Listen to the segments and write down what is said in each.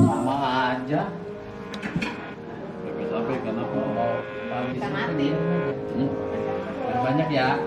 Sama aja. Sampai kenapa mau habis ini? Banyak ya.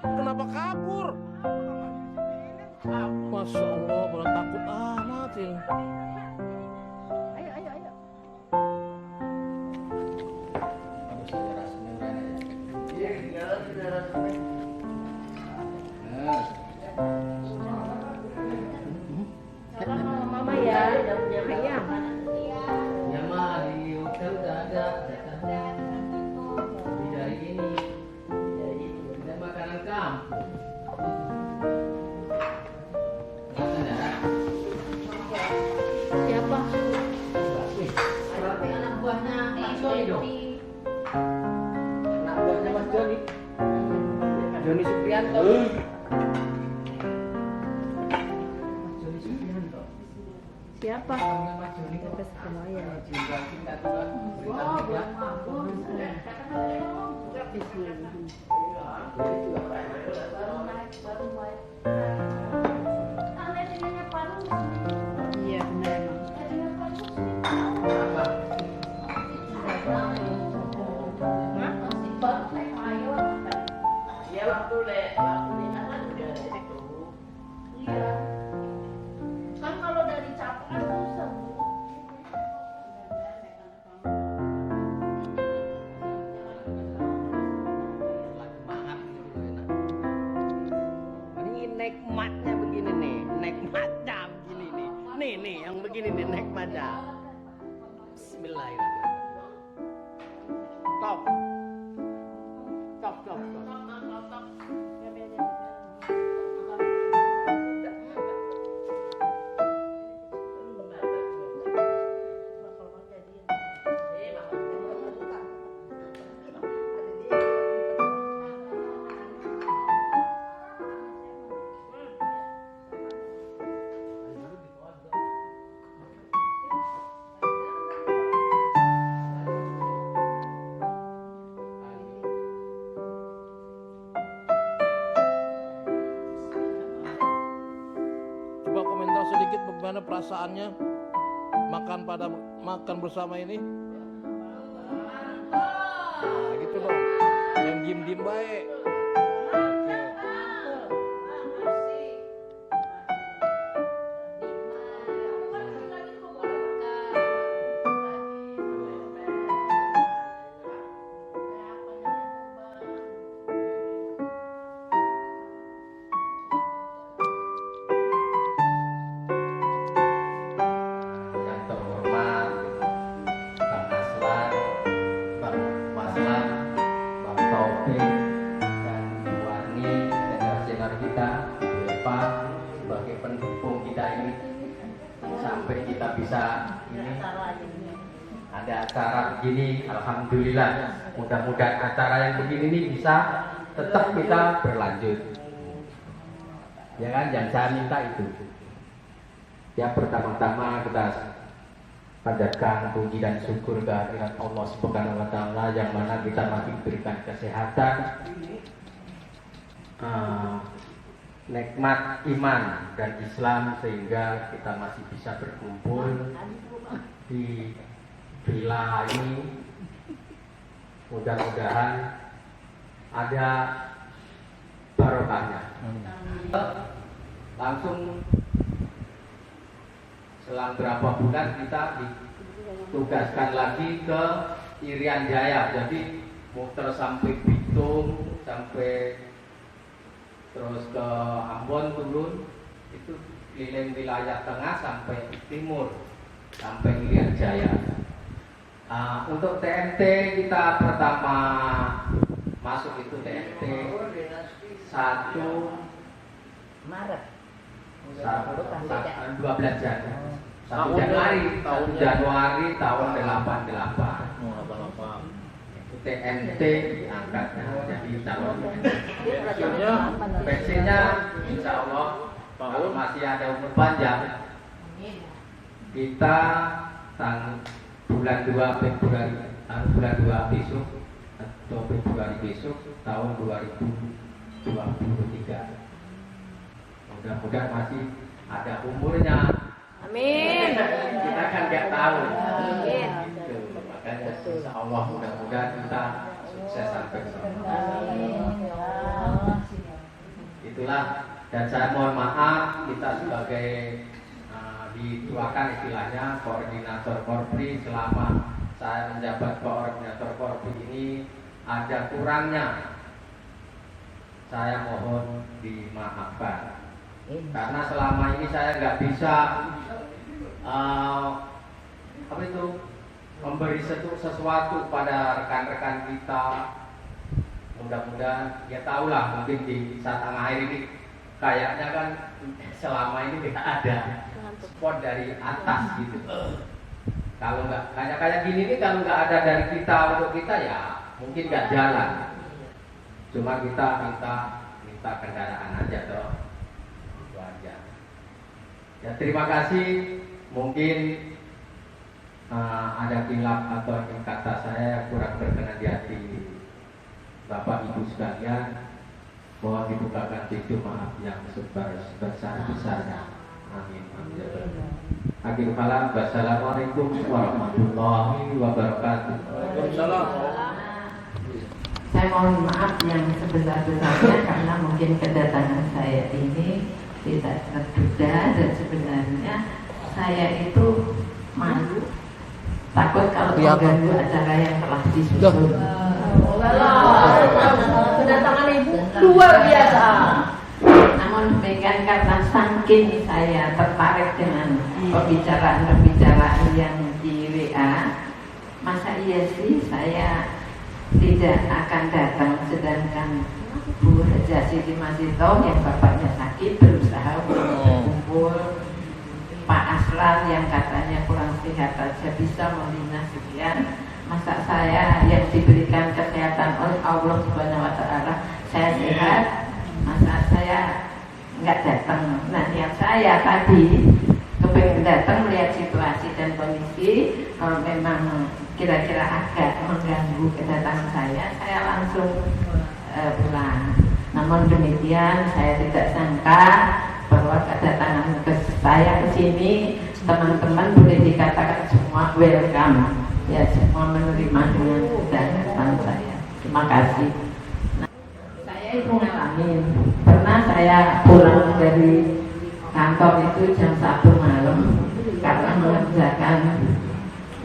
Kenapa kabur? Masya Allah, malah takut amat ini. Ayo, ayo, ayo. Sama mama ya, ayam. Ya mah di hotel udah ada dari ini ada makanan kampung. Siapa? Anak buahnya Mas Joni dong. Anak buahnya Mas Joni. Joni Suprianto. Mas Joni Suprianto. Siapa? Sampai semuanya. Iya benar. Kan kalau dari capek kan susah. Ini nikmatnya begini nih, nikmatnya begini nih. Nih yang begini nih nikmatnya. Bismillahirrahmanirrahim. Stop. Stop, stop, stop. Coba komentar sedikit bagaimana perasaannya makan bersama ini. Nah, gitu dong. Yang diem-diem baik. Yang terhormat Bang Aslan, Bang Waslan, Bang Taufik, dan Bu Warni, senior-senior kita, Bu Eva, sebagai pendukung kita ini sampai kita bisa ini ada acara begini. Alhamdulillah, mudah-mudahan acara yang begini ini bisa tetap kita berlanjut, ya kan? Yang saya minta itu yang pertama-tama kita panjatkan puji dan syukur kehadirat Allah Subhanahu wa taala yang mana kita masih diberikan kesehatan, nikmat iman dan Islam sehingga kita masih bisa berkumpul di villa ini. Mudah-mudahan ada barokahnya. Langsung selang berapa bulan kita ditugaskan lagi ke Irian Jaya, jadi muter sampai Bitung, sampai terus ke Ambon turun, itu keliling wilayah tengah sampai timur, sampai Irian Jaya. Untuk TNT kita pertama masuk itu TNT 1 Maret. 12 Januari. 1 Januari tahun 88. Itu TNT diangkatnya jadi calon. Pensiunnya insya Allah kalau masih ada umur panjang, kita bulan 2 Februari, bulan 2 besok atau Februari besok tahun 2023. Mudah-mudahan masih ada umurnya. Amin. Kita kan nggak tahu. Amin. Gitu. Makanya insya Allah mudah-mudahan kita sukses sampai sana. Itulah, dan saya mohon maaf kita sebagai dituakan istilahnya koordinator Korpri, selama saya menjabat koordinator Korpri ini ada kurangnya, saya mohon dimaafkan. Karena selama ini saya nggak bisa memberi sesuatu pada rekan-rekan kita. Mudah-mudahan ya tahulah, mungkin di saat tengah air ini kayaknya kan selama ini tidak ada support dari atas gitu. Kalau nggak kayak gini nih, kalau nggak ada dari kita untuk kita ya mungkin nggak jalan. Cuma kita minta kendaraan aja toh. Ya, terima kasih. mungkin ada kilap atau kata saya kurang berkenan di hati Bapak Ibu sekalian, mohon dibukakan pintu maaf yang sebesar-besarnya. Amin. Akhir kalam, wassalamualaikum warahmatullahi wabarakatuh. Waalaikumsalam. Saya mohon maaf yang sebesar-besarnya karena mungkin kedatangan saya ini tidak terduga, dan sebenarnya saya itu malu, takut kalau mengganggu acara yang telah disusun. Kedatangan ibu luar biasa. Namun demikian, karena saking saya tertarik dengan pembicaraan-pembicaraan yang di WA, masa iya sih saya tidak akan datang, sedangkan Bu Haja Siti Masito yang bapaknya sakit berusaha kumpul, Pak Aslan yang katanya kurang sehat saja bisa membina sekian. Masa saya yang diberikan kesehatan oleh Allah Subhanahu wa Ta'ala, saya sehat, masa saya nggak datang. Nah, niat saya tadi kepengen datang melihat situasi dan kondisi. Kalau memang kira-kira agak mengganggu kedatangan saya langsung pulang. Namun demikian, saya tidak sangka bahwa kedatangan saya ke sini, teman-teman boleh dikatakan semua welcome. Ya, semua menerima dengan kedatangan saya. Terima kasih. Nah, saya itu ngalamin. Pernah saya pulang dari kantor itu jam 1 malam karena mengerjakan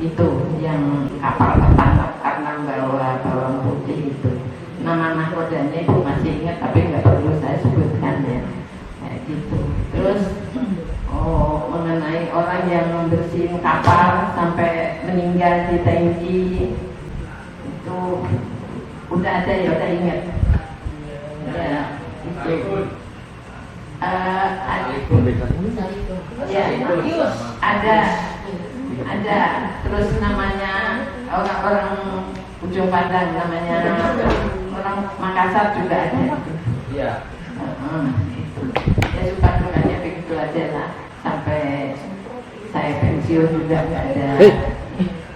itu yang kapal ketangkap karena bawa bawang putih itu. Nama nakodanya Ibu masih ingat, tapi nggak perlu saya sebutkan ya. Kayak gitu. Terus mengenai orang yang membersihin kapal sampai meninggal di tangki itu udah ada ya, udah ingat ya itu. Ada terus namanya orang-orang ujung pandang, namanya orang Makassar juga ada. Iya. Ya suka dukanya begitu aja lah, sampai saya pensiun juga nggak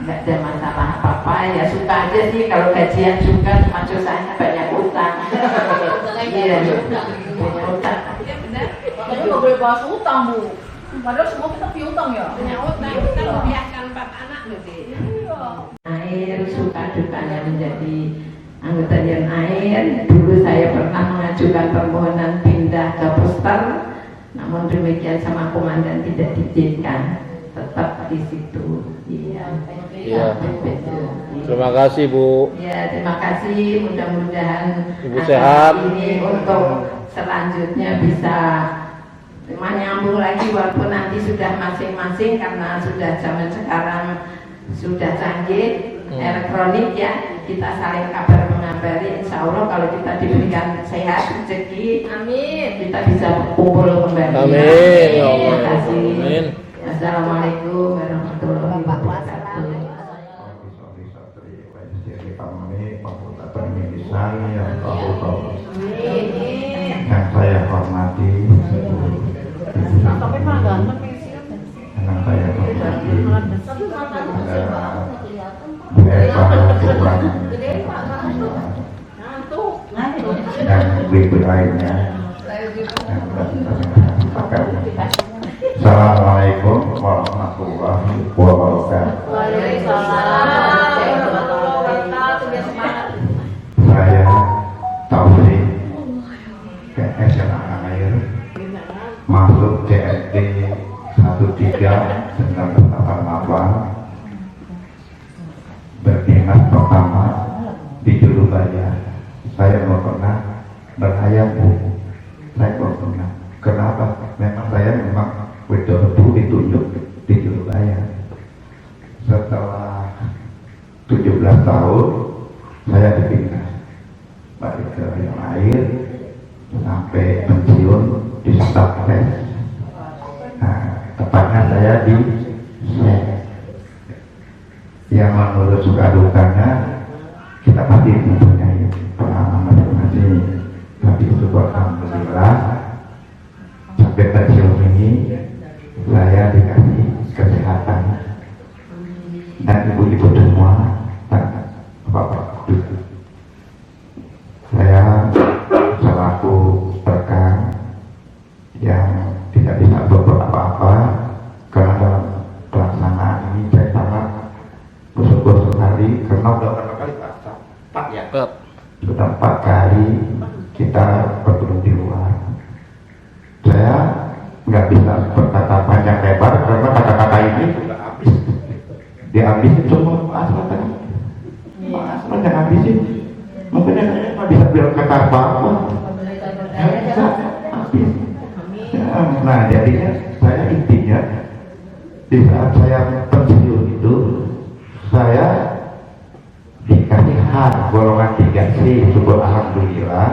ada masalah apa-apa. Ya suka aja sih, kalau gajian juga cuma dosanya banyak utang. Iya, banyak utang. Iya benar. Makanya nggak boleh bahas utang, Bu. Padahal semua kita piutang ya. Punya utang, kita membiarkan 4 anak nanti. Air, suka dukanya menjadi anggota Dewan Air. Dulu saya pernah mengajukan permohonan pindah ke Poster, namun demikian sama komandan tidak diizinkan, tetap di situ. Iya. Terima kasih Bu. Ya, terima kasih. Mudah-mudahan Ibu sehat. Ini untuk selanjutnya bisa menyambung lagi, walaupun nanti sudah masing-masing karena sudah zaman sekarang sudah canggih elektronik ya, kita saling kabar mengabari. Insya Allah kalau kita diberikan sehat rezeki, amin, kita bisa kumpul kembali. Amin. Terima kasih. Amin. Assalamualaikum warahmatullahi wabarakatuh. Yang saya hormati yang saya hormati Eva Kurang dan ibu lainnya yang Assalamualaikum warahmatullahi wabarakatuh. Saya Taufik ke SMA Air, masuk CSD 13/1988, berdinas pertama di Jurubaya. Saya belum pernah berayam, Bu. Saya belum pernah. Kenapa? Memang betul-betul ditunjuk di Jurubaya. Setelah 17 tahun saya dipindah balik ke yang Air sampai pensiun di staf tes. Nah, tepatnya saya di yang menurut suka dukanya kita pasti mempunyai pengalaman masing-masing, tapi syukur alhamdulillah sampai pensiun ini saya dikasih kesehatan dan ibu-ibu semua dan bapak juga. Saya selaku rekan yang tidak bisa berbuat apa-apa karena dalam pelaksanaan ini saya sangat bersyukur sekali karena udah berapa kali Pak ya? Sudah 4 kali kita bertemu di luar. Saya nggak bisa berkata panjang lebar karena kata-kata ini sudah habis. Dihabisin semua Pak Aslan tadi. Pak Aslan yang habisin. Mungkin yang saya nggak bisa bilang kata apa-apa. Habis. Ya, nah jadinya saya intinya di saat saya pensiun itu saya dikasih hak golongan 3C, syukur alhamdulillah.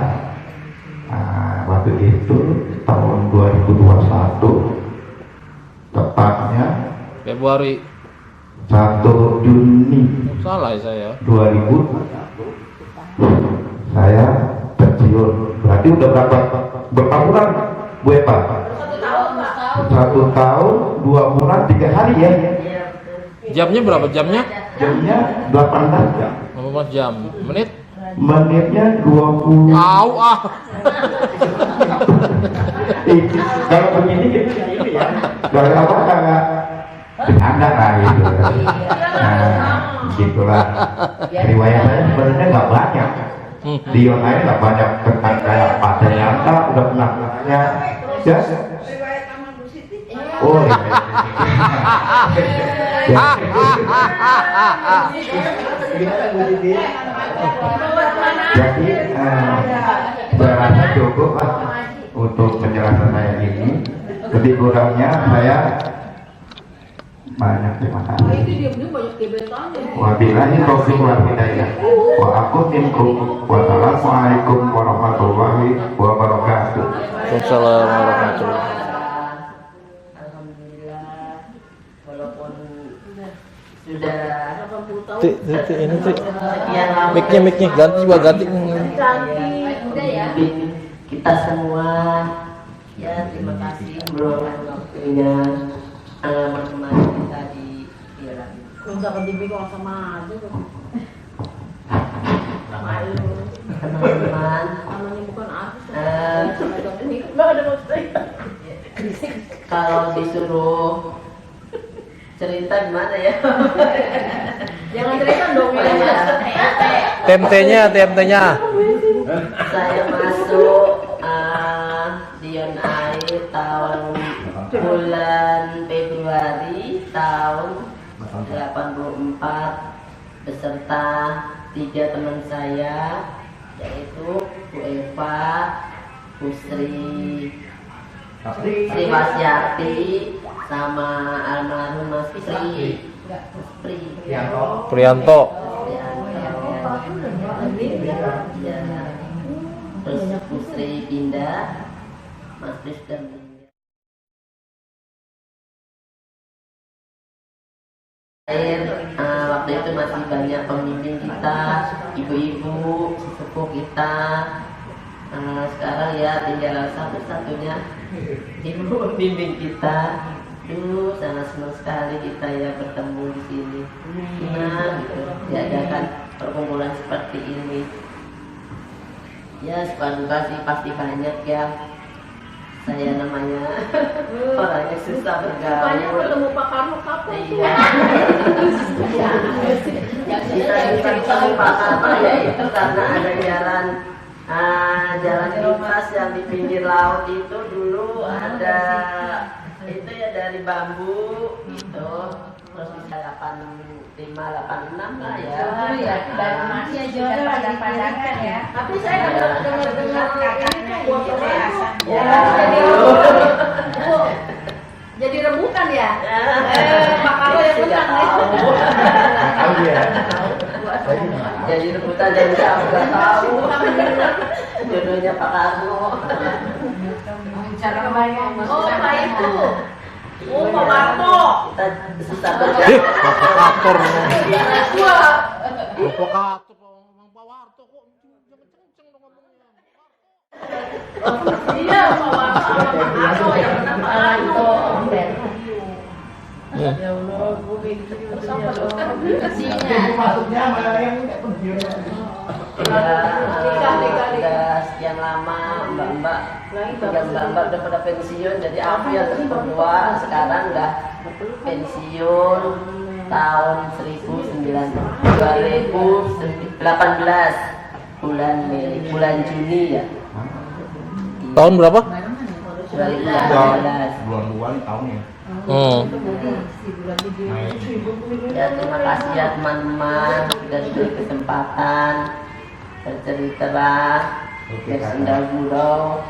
Nah, waktu itu tahun 2021 tepatnya Februari. 1 Juni Salah ya saya. 2000 saya pensiun. Berarti udah berapa bulan Bu Eva? 1 tahun 2 bulan 3 hari ya. Jamnya berapa jamnya? Jamnya 18 jam. 18 jam. Menit? Menitnya 20. Au ah. Kalau begini gitu ya ini ya. Dari apa kagak bercanda lah gitu. Nah, gitulah. Riwayat saya sebenarnya nggak banyak. Di yang lain nggak banyak tentang kayak Pak ternyata udah pernah nanya. Ya. Oh iya. Jadi saya rasa cukup lah untuk penjelasan saya ini. Lebih kurangnya saya banyak terima kasih. Wabillahi taufiq wal hidayah. Wa aqum minkum. Wassalamualaikum warahmatullahi wabarakatuh. Waalaikumsalam warahmatullahi. Alhamdulillah, walaupun sudah Ini tuh. sekian lama Mic-nya ganti ganti. memimpin kita semua, ya terima kasih meluangkan waktunya menemani kita di Iran. Teman-teman, kalau disuruh cerita gimana ya? Jangan cerita dong ya. TMT-nya. Saya masuk Dion Air tahun bulan Februari tahun 84 beserta 3 teman saya, yaitu Bu Eva, Bu Sri Wasyati, sama almarhum Mas Prianto. Terus Bu Sri pindah, Mas Pris dan waktu itu masih banyak pemimpin kita, ibu-ibu, sesepuh kita. Sekarang ya tinggal satu-satunya ibu pembimbing kita. Dulu sangat senang sekali kita ya bertemu di sini. Nah, gitu, diadakan perkumpulan seperti ini. Ya, suka duka sih pasti banyak ya. Saya namanya orangnya susah bergaul. Banyak ketemu Pak Karno kapan? Iya. Kita ketemu Pak Karno ya itu karena ada jalan lintas yang di pinggir laut itu dulu ada itu ya dari bambu gitu, terus bisa 85, 86 lah ya. Baru masih jodoh ada pasangan ya. Tapi saya dengar ini tuh Ya. jadi rebukan ya. Pak Karno yang menang ya. Jadi rebutan dan siapa nggak tahu jodohnya Pak Karno. Oh Pak itu. Oh Pak Karno. Kita susah bergaul. Provokator. Gua. Provokator. Bang Pawarto kok kenceng dong ngomongnya. Iya Pak Karno yang menang Pak Karno. Maksudnya malah yang kayak pensiun. Udah sekian lama mbak-mbak udah pada pensiun, jadi aku yang berdua sekarang udah pensiun tahun 2018 bulan Juni ya. Tahun berapa? 2018. Bulan-bulan tahun ya. Ya terima kasih ya teman-teman sudah diberi kesempatan bercerita bersendaw gurau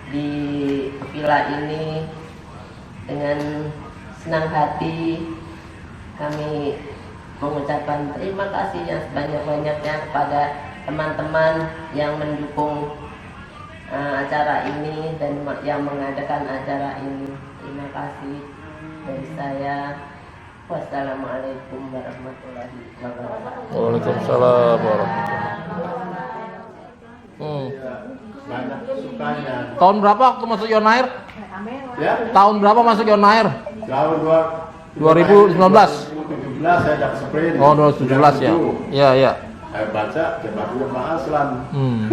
di villa ini. Dengan senang hati kami mengucapkan terima kasih yang sebanyak-banyaknya kepada teman-teman yang mendukung acara ini dan yang mengadakan acara ini. Terima kasih dari saya. Wassalamualaikum warahmatullahi wabarakatuh. Waalaikumsalam warahmatullahi Banyak sukanya. Tahun berapa waktu masuk Yonair? Ya, Tahun berapa masuk Yonair? tahun 2019. 2017 saya dapat sprint. Oh, 2017 ya. Iya, iya. Saya baca jabatan Pak Aslan. Hmm.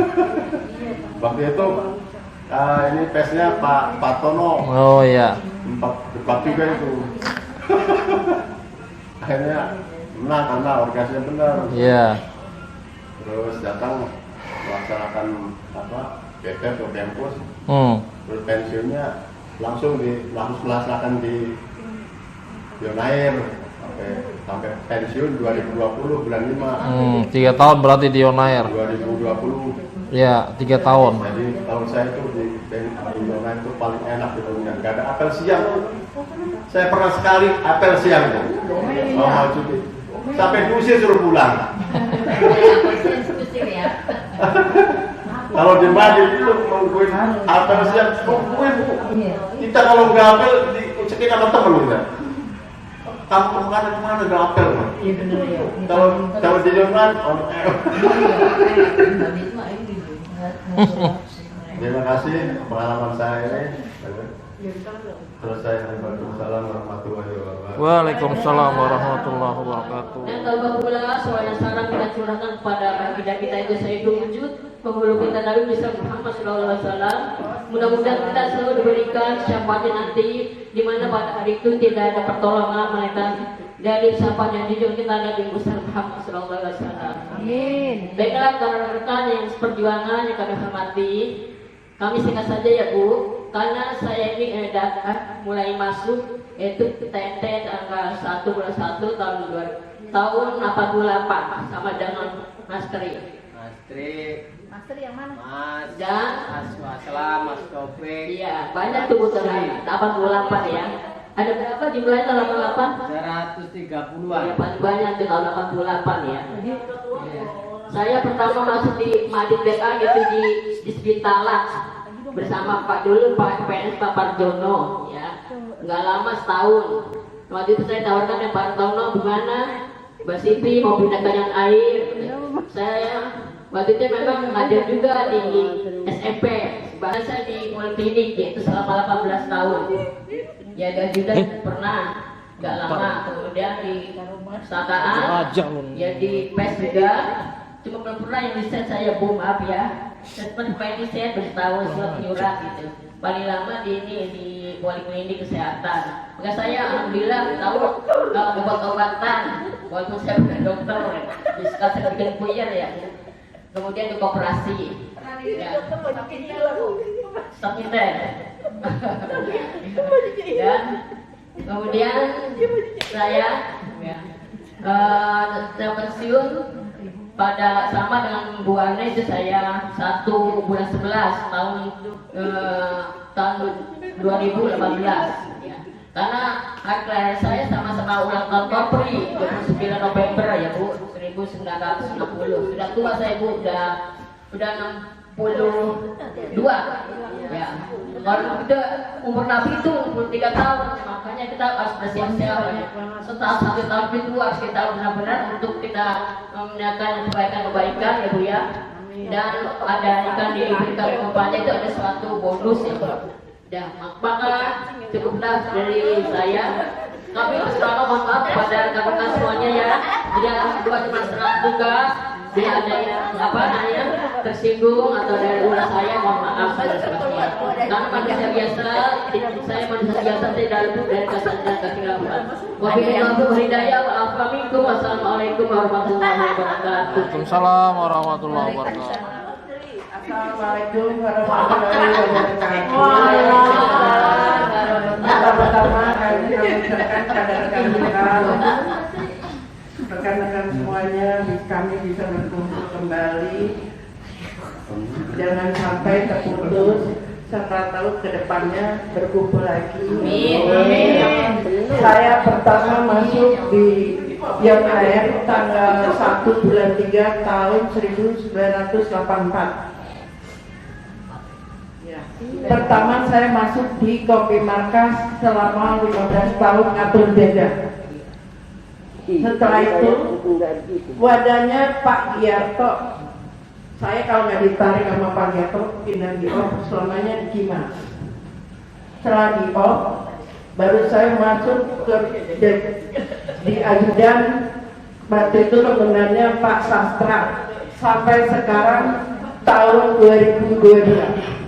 Waktu itu ini pesnya Pak Tono. Oh iya. Empat juga itu. Akhirnya menang karena organisasinya benar. Iya. Terus datang melaksanakan BP atau Dempus. Terus pensiunnya langsung melaksanakan di Yonair sampai pensiun 2020 bulan 5. 3 tahun berarti di Yonair. 2020. Ya, 3 tahun. Jadi kalau saya itu di Yonair itu paling enak di dunia. Gak ada apel siang. Saya pernah sekali apel siang tuh. Mau cuti. Sampai diusir suruh pulang. Kalau di Madrid itu nungguin apel siang, nungguin bu. Kita kalau nggak apel dicekin sama temen kita. Kamu kemana nggak apel? Kalau di Jerman, terima kasih pengalaman saya ini. Selesai. Waalaikumsalam warahmatullahi wabarakatuh. Waalaikumsalam warahmatullahi wabarakatuh. Dan kalau pula soalnya saran kita curahkan kepada baginda kita itu Sayyidul Wujud, penghulu kita Nabi Muhammad SAW. Mudah-mudahan kita selalu diberikan syafaatnya nanti, di mana pada hari itu tidak ada pertolongan melainkan dari syafaatnya jujur kita Nabi Muhammad SAW. Amin. Baiklah rekan-rekan yang seperjuangan yang kami hormati, kami singkat saja ya Bu, karena saya ini mulai masuk yaitu TNT tanggal 1 bulan 1 tahun 88 sama dengan Mas Tri. Master yang mana? Mas Dan Wassalam, Mas Taufik. iya, banyak tuh bukan 88 ya. Ada berapa jumlahnya tahun 88? 130-an. Ya, paling banyak tuh tahun 88 ya. Saya pertama masuk di Madrid BA gitu di Spitalat bersama Pak PNS Pak Parjono ya. Nggak lama setahun. Waktu itu saya tawarkan ke Pak Tono gimana? Mbak Siti mau pindah kanan air. Saya waktu itu memang ngajar juga di SMP. Bahkan saya di Poliklinik yaitu selama 18 tahun. Ya juga pernah nggak lama. Kemudian di Sakaan, ya di PES juga. Cuma belum pernah yang desain saya Bu, maaf ya. Saya pernah pengen desain bertahun surat iuran gitu. Paling lama di Poliklinik Kesehatan. Maka saya alhamdulillah tahu obat-obatan. Walaupun saya bukan dokter, bisa saya bikin puyer ya. Kemudian di koperasi. Ya. Stop kita. Dan kemudian saya pensiun pada sama dengan Bu Ane itu saya 1 bulan 11 tahun 2018 ya. Karena hari kelahiran saya sama-sama ulang tahun Kopri 29 November ya Bu 1960. Sudah tua saya Bu, udah 62 ya. Kalau kita umur Nabi itu 63 tahun, makanya kita harus bersiap-siap ya. Setelah 1 tahun itu harus kita benar-benar untuk kita menggunakan kebaikan-kebaikan ya Bu ya. Dan ada ikan diberikan kepadanya itu ada suatu bonus ya Bu. Ya, maka cukuplah dari saya. Kami selalu mohon maaf kepada rekan-rekan semuanya ya. Tidak dua cuma setengah tugas. Bila ada yang tersinggung atau dari ulah saya, mohon maaf sebesar-besarnya. Karena manusia biasa, saya manusia biasa tidak luput dari kesalahan dan kekhilapan. Wabillahi hidayah wa afamikum. Wassalamualaikum warahmatullahi wabarakatuh. Waalaikumsalam warahmatullahi wabarakatuh. Assalamualaikum warahmatullahi wabarakatuh. Pertama kami mengucapkan kepada rekan-rekan semuanya, kami bisa berkumpul kembali. Jangan sampai terputus. Siapa tahu ke depannya berkumpul lagi. Saya pertama masuk di Young Air tanggal 1 bulan 3 tahun 1984. Pertama saya masuk di Kopi Markas selama 15 tahun ngatur beda. Setelah itu wadahnya Pak Giarto. Saya kalau nggak ditarik sama Pak Giarto pindah di OP, selamanya di Kima. Setelah di OP, baru saya masuk ke di ajudan. Waktu itu sebenarnya Pak Sastra sampai sekarang tahun 2022.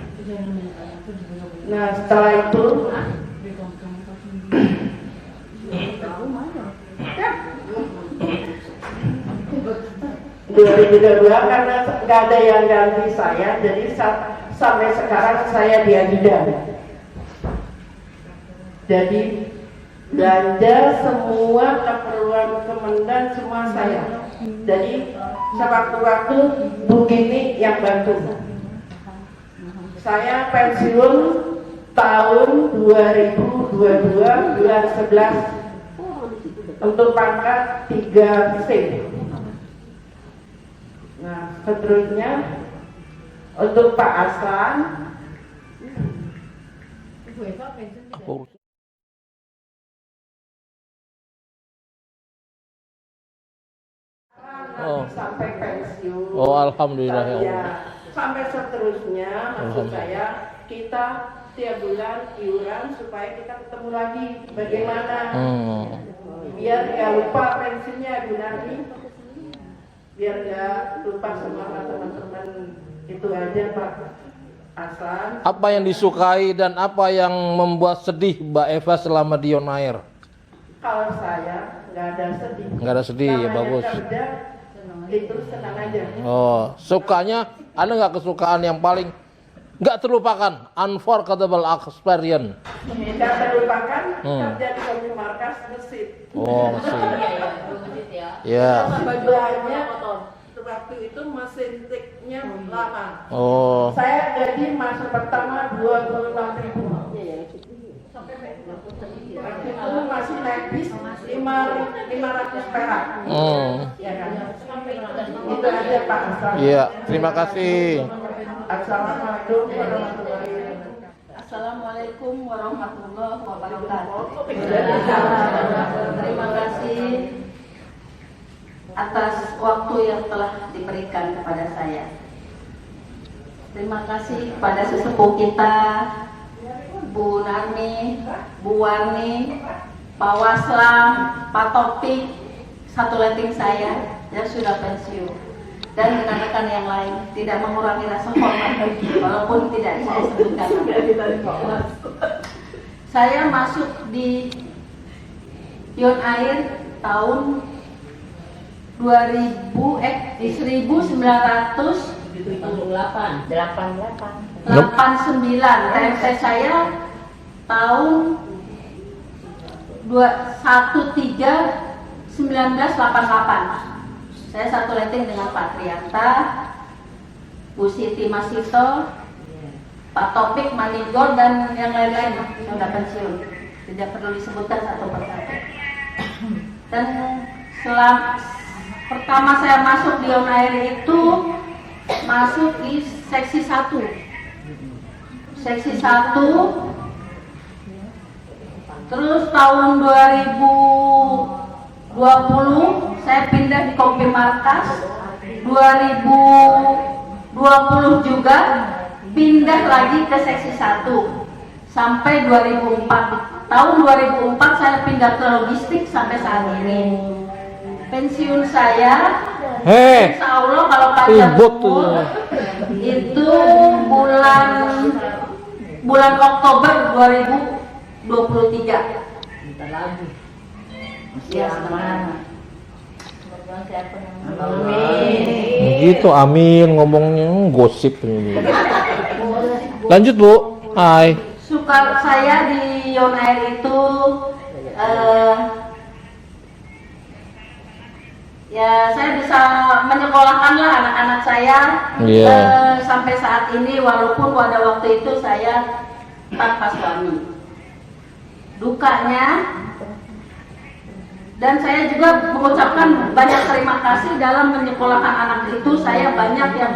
Nah setelah itu 2022 karena nggak ada yang ganti saya, jadi sampai sekarang saya di ajudan. Jadi belanja semua keperluan Kemendan semua saya. Jadi sewaktu-waktu begini yang bantu. Saya pensiun tahun 2022 bulan 11 untuk pangkat 3C. Nah, seterusnya untuk Pak Aslan. Sampai pensiun. Oh, alhamdulillah ya Allah. Sampai seterusnya, maksud saya kita tiap bulan iuran supaya kita ketemu lagi. Bagaimana? Biar nggak lupa pensiunnya, Bu Nani. Biar nggak lupa sama teman-teman. Itu aja Pak Aslan. Apa yang disukai dan apa yang membuat sedih Mbak Eva selama di On Air? Kalau saya nggak ada sedih. Nggak ada sedih, ya bagus. Kerja, itu senang aja. Oh, sukanya ada nggak kesukaan yang paling nggak terlupakan? Unforgettable experience. Nggak terlupakan kerja di Kopi Markas mesin. Oh, mesin. Ya. Bajuannya waktu itu mesin tiknya lama. Oh. Saya gaji masuk pertama 25.000. Waktu itu masih naik bis 500 perak. Ya kan? Itu aja Pak Aslan. Iya, terima kasih. Assalamualaikum warahmatullahi wabarakatuh. Assalamualaikum warahmatullahi wabarakatuh. Terima kasih atas waktu yang telah diberikan kepada saya. Terima kasih kepada sesepuh kita, Bu Narmi, Bu Warni, Pak Waslam, Pak Topik, satu letting saya yang sudah pensiun, dan rekan-rekan yang lain, tidak mengurangi rasa hormat walaupun tidak saya sebutkan. Saya masuk di Yon Air tahun 1989. TMC saya tahun 1988. Saya satu letting dengan Pak Trianta, Bu Siti Masito, Pak Topik, Manigor, dan yang lain-lain sudah pensiun. Tidak perlu disebutkan satu persatu. Dan pertama saya masuk di On Air itu masuk di seksi 1. Seksi 1. Terus tahun 2020 saya pindah di Kopi Markas. 2020 juga pindah lagi ke seksi 1. sampai 2004. Tahun 2004 saya pindah ke logistik sampai saat ini. Pensiun saya, insya Allah kalau panjang umur, itu bulan Oktober 2023. Ya, Gitu, amin ngomongnya gosip ini. Lanjut Bu. Hai. Suka saya di Yon Air itu ya saya bisa menyekolahkanlah anak-anak saya sampai saat ini, walaupun pada waktu itu saya tanpa suami. Dukanya, dan saya juga mengucapkan banyak terima kasih dalam menyekolahkan anak itu. Saya banyak yang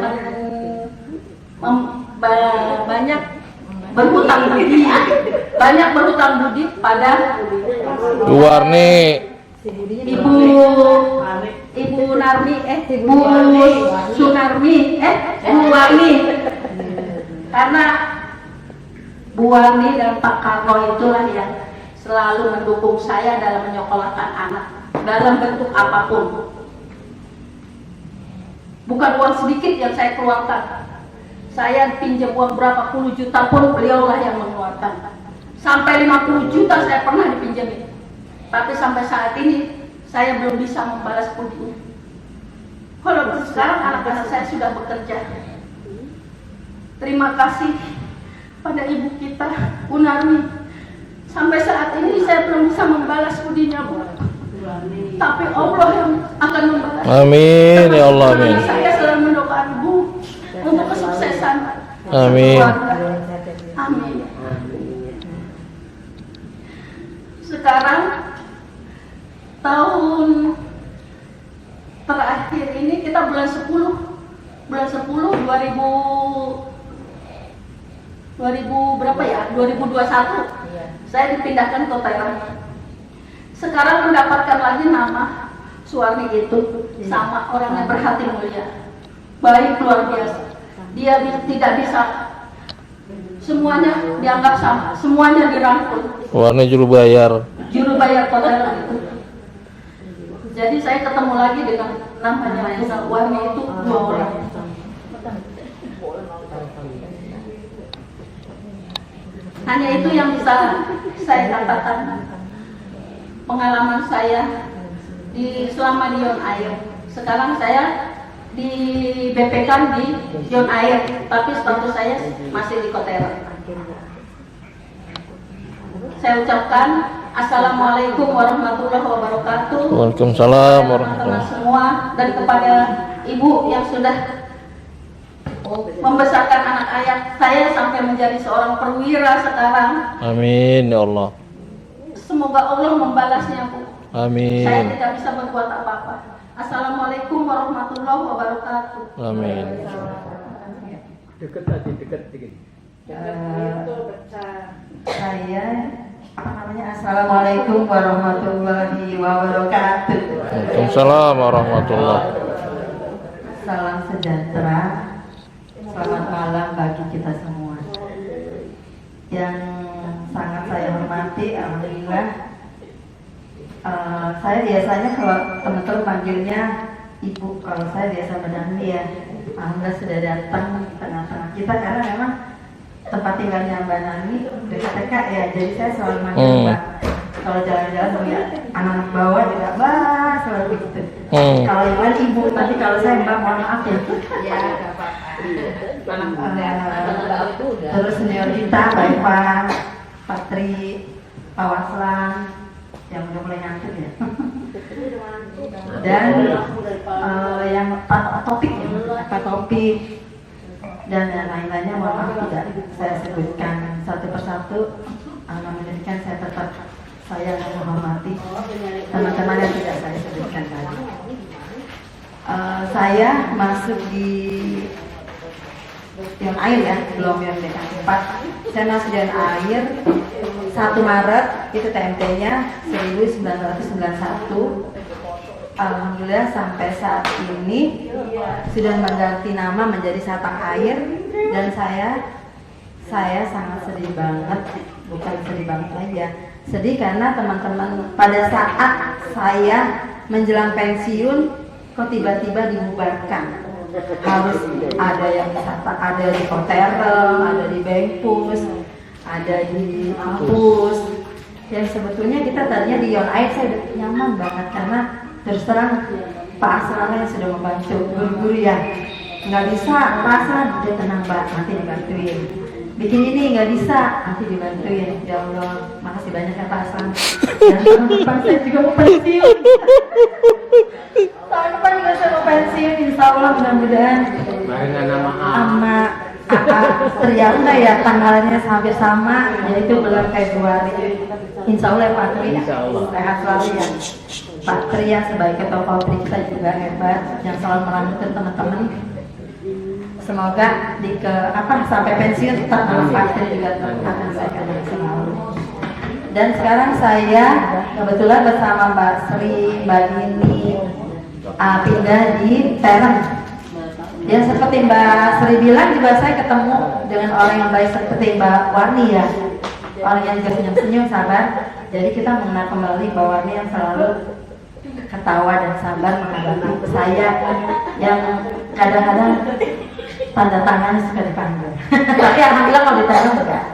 banyak berhutang budi, pada Bu Warni. Ibu Narmi, Bu Sunarmi, Bu Warni. Karena Bu Warni dan Pak Karno itulah yang selalu mendukung saya dalam menyekolahkan anak dalam bentuk apapun. Bukan uang sedikit yang saya keluarkan. Saya pinjam uang berapa puluh juta pun beliaulah yang mengeluarkan. Sampai 50 juta saya pernah dipinjemin. Tapi sampai saat ini saya belum bisa membalas budinya. Walaupun sekarang anak-anak saya sudah bekerja. Terima kasih pada ibu kita, Bu Narmi. Sampai saat ini saya belum bisa membalas budinya, Bu. Tapi Allah yang akan membalas. Amin ya Allah, amin. Saya selalu mendoakan Ibu untuk kesuksesan. Amin. Amin. Sekarang tahun terakhir ini kita bulan 10 2000 berapa ya? 2021. Saya dipindahkan ke Thailand. Sekarang mendapatkan lagi nama Suwarni itu, sama orang yang berhati mulia, baik luar biasa. Dia tidak bisa semuanya dianggap sama, semuanya dirangkul. Warni juru bayar Kota Thailand itu. Jadi saya ketemu lagi dengan namanya Suwarni itu 2 orang. Hanya itu yang bisa saya katakan pengalaman saya selama di Yon Air. Sekarang saya di BPK di Yon Air, tapi status saya masih di Kotera. Saya ucapkan Assalamualaikum warahmatullahi wabarakatuh. Waalaikumsalam warahmatullahi wabarakatuh. Semua, dan kepada ibu yang sudah membesarkan anak ayah saya sampai menjadi seorang perwira sekarang. Amin ya Allah. Semoga Allah membalasnya, Bu. Amin. Saya tidak bisa berbuat apa-apa. Assalamualaikum warahmatullahi wabarakatuh. Amin. Dekat tadi, dekat dikit. Saya Assalamualaikum warahmatullahi wabarakatuh. Waalaikumsalam warahmatullahi. Salam sejahtera. Selamat malam bagi kita semua. Yang sangat saya hormati, alhamdulillah. Saya biasanya kalau teman-teman panggilnya ibu, kalau saya biasa menangi ya. Alhamdulillah sudah datang di tengah-tengah kita, karena memang tempat tinggalnya Mbak Nani dekat-dekat ya. Jadi saya selalu manggil Mbak. Kalau jalan-jalan melihat anak-anak bawah juga Mbak, selalu begitu. Kalau yang lain ibu, tapi kalau saya Mbak, mohon maaf ya. Ya, nggak apa-apa. Terus senior kita, Mbak Eva, Pak Tri, Pak Waslan, yang udah mulai ngantuk ya. Dan yang Pak Topik, dan lain-lainnya, mohon maaf tidak saya sebutkan satu persatu. Namun demikian saya tetap menghormati teman-teman yang tidak saya sebutkan tadi. Saya masuk di Yon Air ya, belum Yon DK4. Saya masuk di Yon Air 1 Maret, itu TMT-nya 1991. Alhamdulillah sampai saat ini sudah mengganti nama menjadi Satang Air, dan saya sangat sedih banget bukan sedih banget aja. Sedih karena teman-teman pada saat saya menjelang pensiun kok tiba-tiba dibubarkan. Harus ada yang ada di Koterem, ada di Bengpus, ada di kampus. Yang sebetulnya kita tadinya di Yon Air saya udah nyaman banget karena terus terang Pak Asrana yang sudah membantu guru-guru ya. Nggak bisa, Pak Asrana udah tenang Mbak, nanti dibantuin. Bikin ini nggak bisa, nanti dibantuin. Ya Allah, makasih banyak ya Pak Asrana. Dan tahun depan saya juga mau pensiun. Tahun depan juga saya mau pensiun, insya Allah mudah-mudahan. Barengan nama Sama Triana ya tanggalnya hampir sama, yaitu bulan Februari. Insya Allah ya Pak Tri, sehat selalu ya. Pak Tri ya sebagai ketua pabrik kita juga hebat, yang selalu merangkul teman-teman. Semoga sampai pensiun tetap nama Pak Tri juga akan saya kenal selalu. Dan sekarang saya kebetulan bersama Mbak Sri, Mbak Dini, pindah di Terem. Ya seperti Mbak Sri bilang juga saya ketemu dengan orang yang baik seperti Mbak Warni ya, orang yang juga senyum-senyum sabar. Jadi kita mengenal kembali Mbak Warni yang selalu ketawa dan sabar menghadapi saya yang kadang-kadang tanda tangan suka dipanggil. Tapi alhamdulillah kalau ditanya enggak.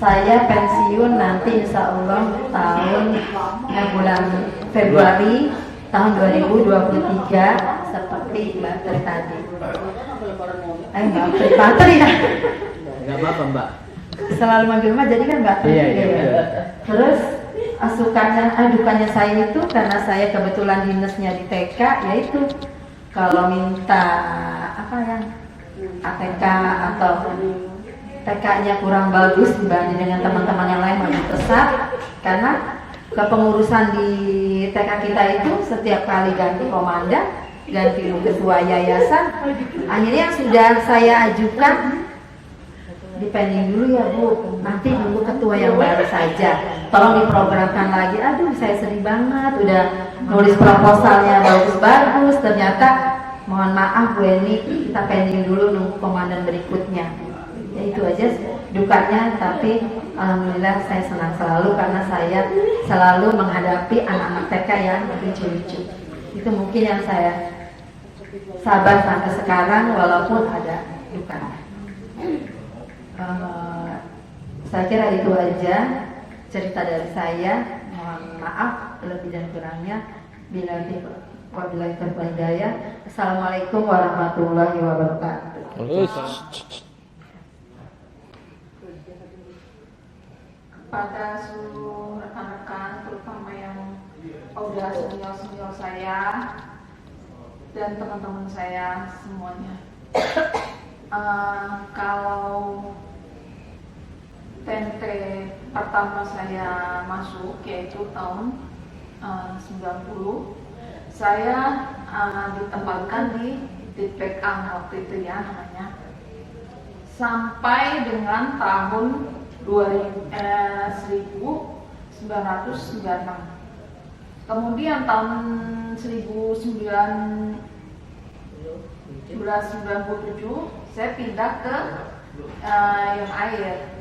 Saya pensiun nanti insya Allah bulan Februari tahun 2023 seperti Mbak Tri tadi. Mbak Tri ya. Enggak apa-apa Mbak. Selalu manggil Mbak jadi kan Mbak Tri. Iya. Terus dukanya saya itu karena saya kebetulan dinasnya di TK, yaitu kalau minta ATK atau TK-nya kurang bagus dibanding dengan teman-teman yang lain lebih pesat, karena kepengurusan di TK kita itu setiap kali ganti komandan, ganti ketua yayasan, akhirnya sudah saya ajukan dipending dulu ya Bu, nanti nunggu ketua yang baru saja, tolong diprogramkan lagi. Aduh saya sedih banget, udah nulis proposalnya bagus-bagus, ternyata mohon maaf Bu Eni, kita pending dulu nunggu komandan berikutnya. Ya itu aja dukanya, tapi alhamdulillah saya senang selalu karena saya selalu menghadapi anak-anak TK yang lucu-lucu. Itu mungkin yang saya sabar sampai sekarang walaupun ada dukanya. Saya kira itu aja cerita dari saya. Mohon maaf lebih dan kurangnya. Wabillahi taufiq wal hidayah. Assalamualaikum warahmatullahi wabarakatuh. Pada seluruh rekan-rekan, terutama yang udah senior-senior saya dan teman-teman saya semuanya. Kalau TNT pertama saya masuk yaitu tahun 90, saya ditempatkan di Ditpekang waktu itu ya namanya, sampai dengan tahun 1996. Kemudian tahun 1997 saya pindah ke Yon Air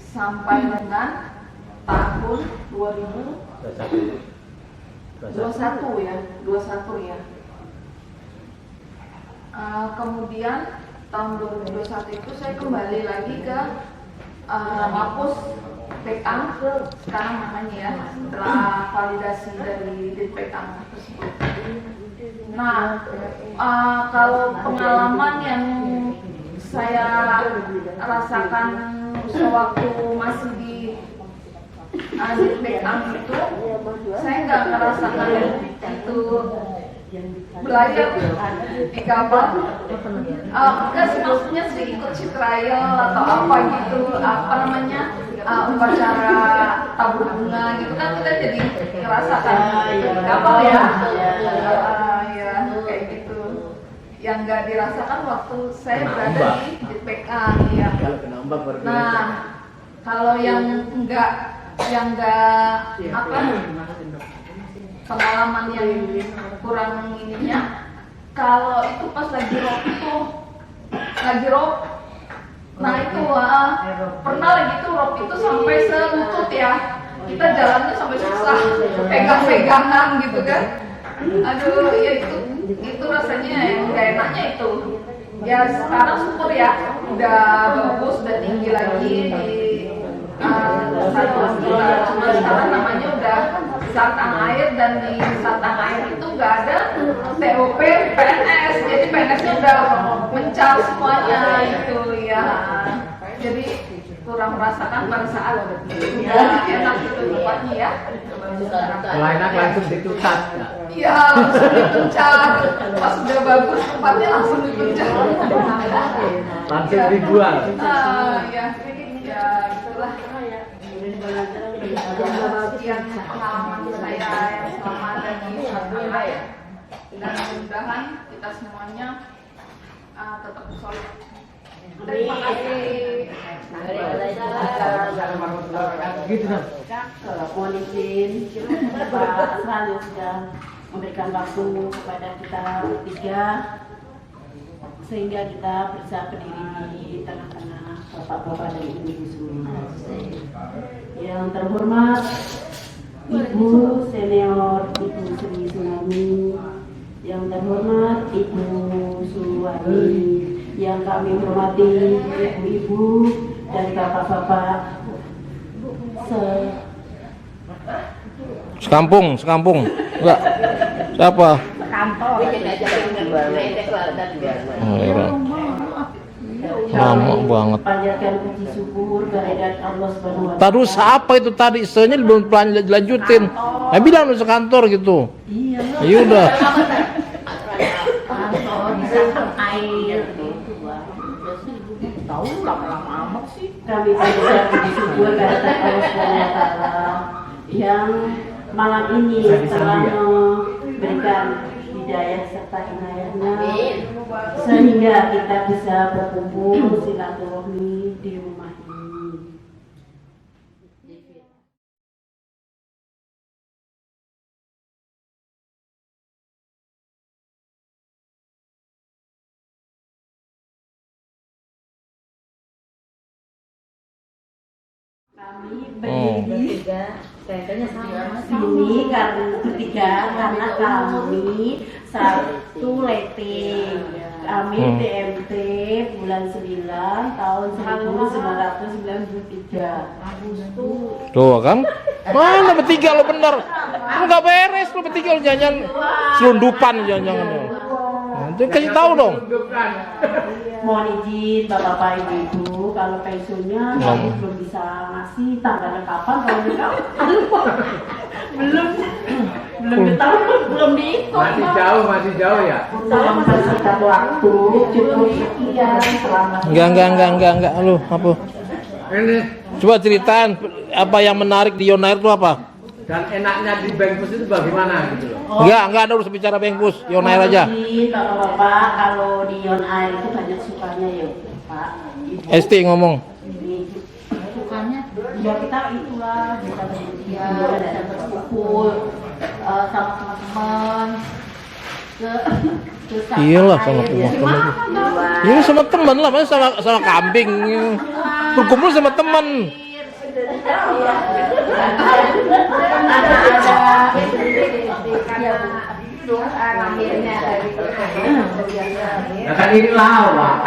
sampai dengan tahun 2021 ya. Kemudian tahun 2021 itu saya kembali lagi ke Mapus Pekang sekarang namanya ya, setelah validasi dari Ditpekang tersebut. Nah, kalau pengalaman yang saya rasakan sewaktu masih di Ditpekang itu, saya nggak merasakan itu belajar di kapal. Enggak sih, maksudnya sih ikut si trial atau apa gitu, upacara tabur bunga gitu kan, kita jadi ngerasakan di kapal ya, kayak gitu. Yang nggak dirasakan waktu saya berada di Ditpekang ya. Nah, kalau yang enggak pengalaman yang kurang ininya, kalau itu pas lagi rope Nah itu pernah lagi tuh rok itu sampai selutut ya. Kita jalannya sampai susah, pegang-pegangan gitu kan. Aduh, ya itu rasanya yang gak enaknya itu. Ya sekarang syukur ya, udah bagus, udah tinggi lagi di satuan kita. Cuma sekarang namanya udah Satang Air, dan di Satang Air itu nggak ada TOP PNS, jadi PNS-nya udah mencar semuanya itu ya. Jadi kurang merasakan pada saat udah enak itu tempatnya ya. Kalau enak langsung ditutup. Iya, langsung dipencar. Pas udah bagus tempatnya langsung dipencar. Langsung dijual. Ya, ya itulah. Sekian pengalaman saya yang selama ada di Satang Air, dan mudah-mudahan kita semuanya tetap solid. Terima kasih. Gitu dong. Mohon izin, Pak Asran yang sudah memberikan waktu kepada kita bertiga sehingga kita bisa berdiri di tengah-tengah bapak-bapak dan ibu-ibu semua. Yang terhormat Ibu Senior Ibu Sri Sunami, yang terhormat Ibu Suwani, yang kami hormati ibu-ibu dan bapak-bapak Sekampung. Enggak. Siapa? Lama banget. Panjatkan puji syukur kehadirat Allah Subhanahu wa Ta'ala. Tadu siapa itu tadi? Senya belum lanjutin. Nah, bilang lu sekantor gitu. Iya. Ya udah. Kantor di Satang Air. Tahu lama-lama amat sih. Kami panjatkan puji syukur kehadirat Allah Subhanahu wa Ta'ala yang malam ini telah memberikan hidayah serta inayahnya sehingga kita bisa berkumpul silaturahmi di rumah ini. Kami berdiri sini karena bertiga karena kami satu letting. Kami TMT bulan 9 tahun 1993 Agustus. Tuh kan? Mana bertiga lo bener? Lu nggak beres lo bertiga lo jangan selundupan jangan. Nanti kasih tahu dong. Mohon izin bapak-bapak ibu, kalau pensiunnya kami belum bisa ngasih tanggalnya kapan, kalau belum ditahu, belum dihitung. Masih jauh ya. Tolong persingkat waktu, cukup sekian selama. Enggak lu apa? Ini Coba ceritain apa yang menarik di Yonair itu apa? dan enaknya di Bengkus itu bagaimana gitu loh. Enggak ada urus bicara Bengkus, Yonair aja. Bapak-bapak kalau di Yon Air itu banyak sukanya ya Pak. ST ngomong. Sukanya ya kita itulah bisa berkumpul, bisa berkumpul sama teman-teman. Iyalah sama teman-teman. Iya sama teman lah, masa sama kambing. Berkumpul sama teman. Nah kan ini lawak.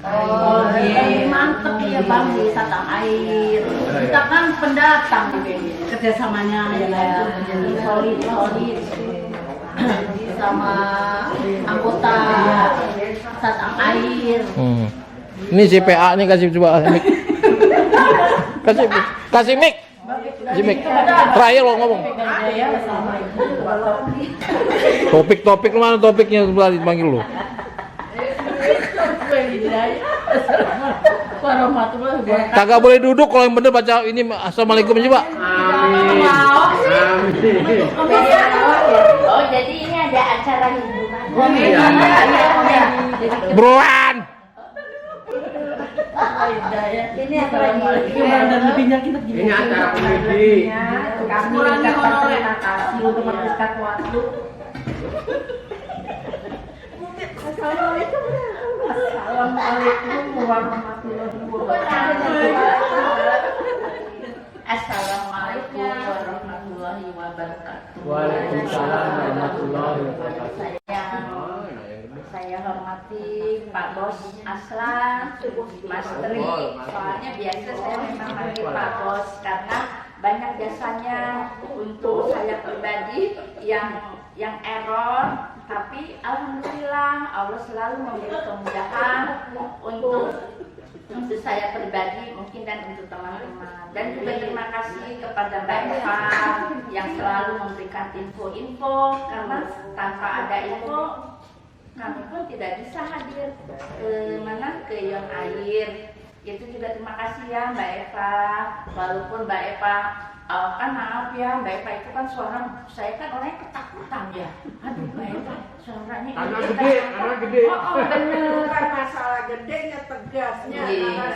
Oh iya, mantep ya Bang di Satang Air. Kita kan pendatang kerjasamanya ya solid sama anggota Satang Air. Ini CPA nih kasih coba mic. Kasih mic. Kasih mic. Terakhir lo ngomong. Topik lu mana topiknya sebelah dipanggil lu. Kagak boleh duduk kalau yang bener baca ini assalamualaikum coba. Amin. Oh, jadi ini ada acara hubungan. Broan. Ini apa lagi? Ini acara komedi. Kami ucapkan terima kasih untuk mempersingkat waktu. Assalamualaikum warahmatullahi wabarakatuh. Assalamualaikum warahmatullahi wabarakatuh. Waalaikumsalam warahmatullahi wabarakatuh. Saya hormati Pak Bos Aslan, Mas Tri. Soalnya biasa saya memang manggil Pak Bos karena banyak jasanya untuk saya pribadi yang error, tapi alhamdulillah Allah selalu memberi kemudahan untuk saya pribadi mungkin dan untuk teman-teman. Dan juga terima kasih kepada Mbak Eva yang selalu memberikan info-info, karena tanpa ada info kami pun tidak bisa hadir ke Yon Air. Itu juga terima kasih ya Mbak Eva. Walaupun Mbak Eva kan maaf ya, Mbak Eva itu kan suara saya kan orangnya ketakutan ya. Aduh Mbak Eva suaranya anak gede. Oh bener, masalah gedenya tegasnya. Karena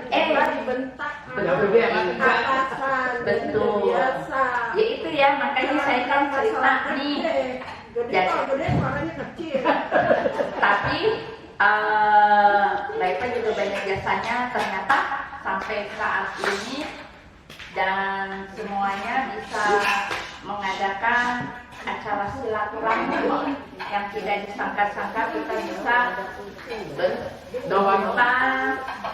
saya dibentak atasan. Betul. Biasa. Ya itu ya, makanya saya kan cerita nih. Gede suaranya kecil. Tapi Mbak Eva juga banyak jasanya ternyata sampai saat ini, dan semuanya bisa mengadakan acara silaturahmi yang tidak disangka-sangka kita bisa berdoa,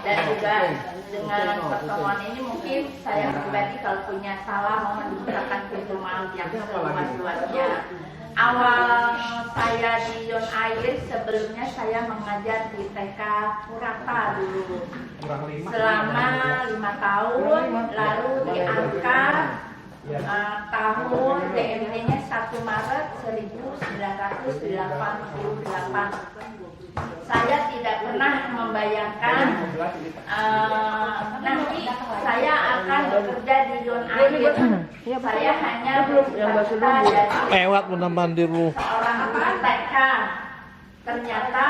dan juga dengan pertemuan ini mungkin saya pribadi kalau punya salah mohon diucapkan pintu maaf yang seluas-luasnya. Awal saya di Yon Air sebelumnya saya mengajar di TK Purata dulu selama 5 tahun, lalu diangkat tahun DMT-nya 1 Maret 1988. Saya tidak pernah membayangkan nanti saya akan bekerja di Yon Air. Saya hanya bercita dari Lewat menambah dulu. seorang guru TK. Ternyata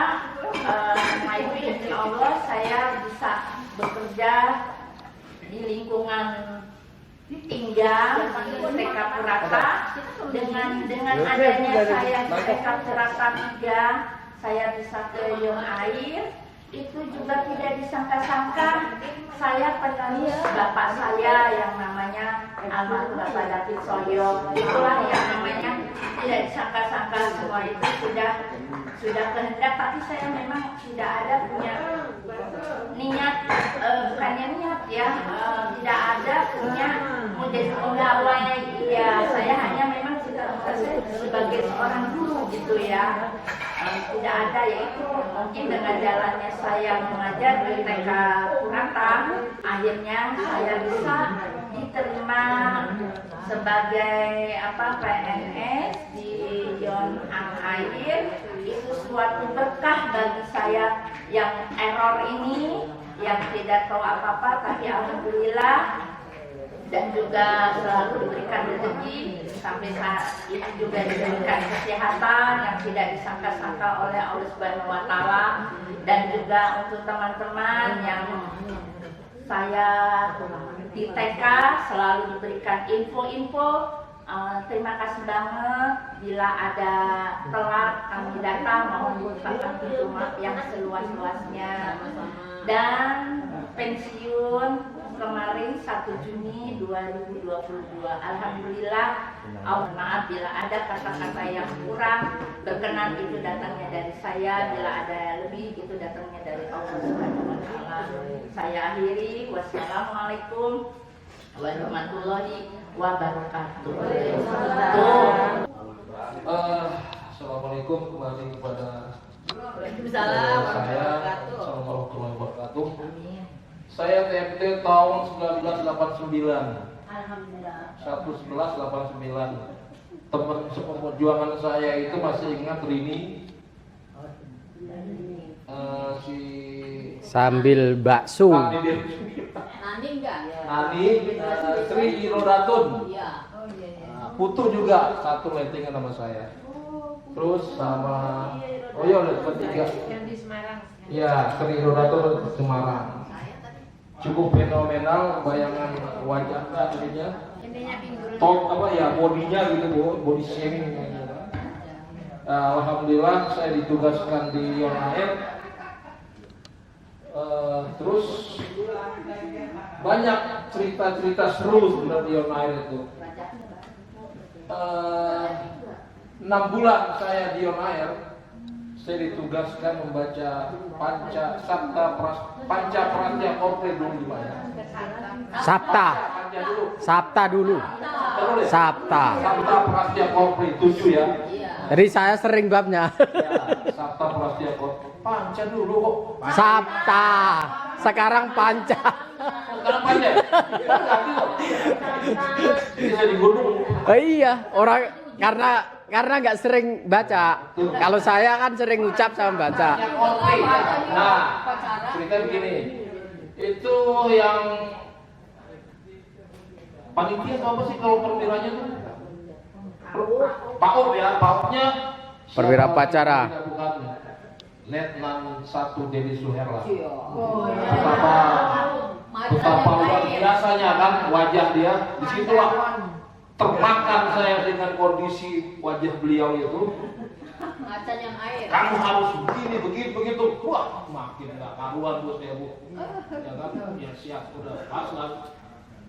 itu izin Allah saya bisa bekerja di lingkungan tinggal di TK Purata. Dengan adanya saya di TK Purata 3, saya bisa ke Yon Air. Itu juga tidak disangka-sangka saya penerus bapak saya yang namanya almarhum Bapak David Soyo. Itulah yang namanya tidak disangka-sangka, semua itu sudah kehendak, tapi saya memang tidak ada punya niat, bukannya niat ya, tidak ada punya menjadi pegawai ya. Saya hanya memang cita-cita saya sebagai seorang guru gitu ya. Tidak ada, yaitu mungkin dengan jalannya saya mengajar di TK Purata, akhirnya saya bisa diterima sebagai PNS di Yon Air. Itu suatu berkah bagi saya yang error ini, yang tidak tahu apa-apa, tapi alhamdulillah, dan juga selalu diberikan rezeki, sampai saat ini juga diberikan kesehatan yang tidak disangka-sangka oleh Allah Subhanahu wa Ta'ala. Dan juga untuk teman-teman yang saya di TK selalu diberikan info-info. Terima kasih banget. Bila ada telat kami datang, mohon diucapkan pintu maaf yang seluas-luasnya. Dan pensiun kemarin 1 Juni 2022. Alhamdulillah, maaf bila ada kata-kata yang kurang berkenan, itu datangnya dari saya. Bila ada lebih, itu datangnya dari Allah Subhanahu wa Ta'ala. Saya akhiri. Wassalamualaikum warahmatullahi wabarakatuh. Assalamualaikum kembali kepada Waalaikumsalam Assalamualaikum warahmatullahi wabarakatuh. Saya TMT tahun 1989. Alhamdulillah. 1189. Teman seperjuangan saya itu masih ingat Rini. Si Sambil bakso. Nani enggak? Nani, Sri Irodatun. Iya. Putu juga satu lettingan nama saya. Terus sama udah ketiga. Yang di Semarang. Ya, Sri Irodatun Semarang. Cukup fenomenal bayangan wajahnya ininya. Intinya pinggul. Top bodinya gitu, body shaming gitu. Alhamdulillah saya ditugaskan di Yonair. Terus banyak cerita-cerita seru sebenarnya di Yonair itu. 6 bulan saya di Yonair, saya ditugaskan membaca Panca Pratya Korpri dulu gimana? Sabta dulu. Sabta Pratya Korpri 7 ya. Jadi saya sering babnya. Ya, Sabta Pratya Korpri. Panca dulu kok. Sabta. Sekarang Panca. Sekarang Panca. Bisa di gunung. Oh iya, orang karena nggak sering baca. Kalau saya kan sering ucap sama baca. Nah, cerita begini. Itu yang panitia atau apa sih kalau perwiranya tuh? PAUP ya, PAUP-nya Perwira Pacara. Letnan 1 Dedi Suherla. Betapa luar biasanya kan wajah dia. Disitulah termakan saya dengan kondisi wajah beliau itu. Kamu harus begini, begitu. Wah, makin nggak karuan bos ya bu. Ya kan, ya siap udah pas lah.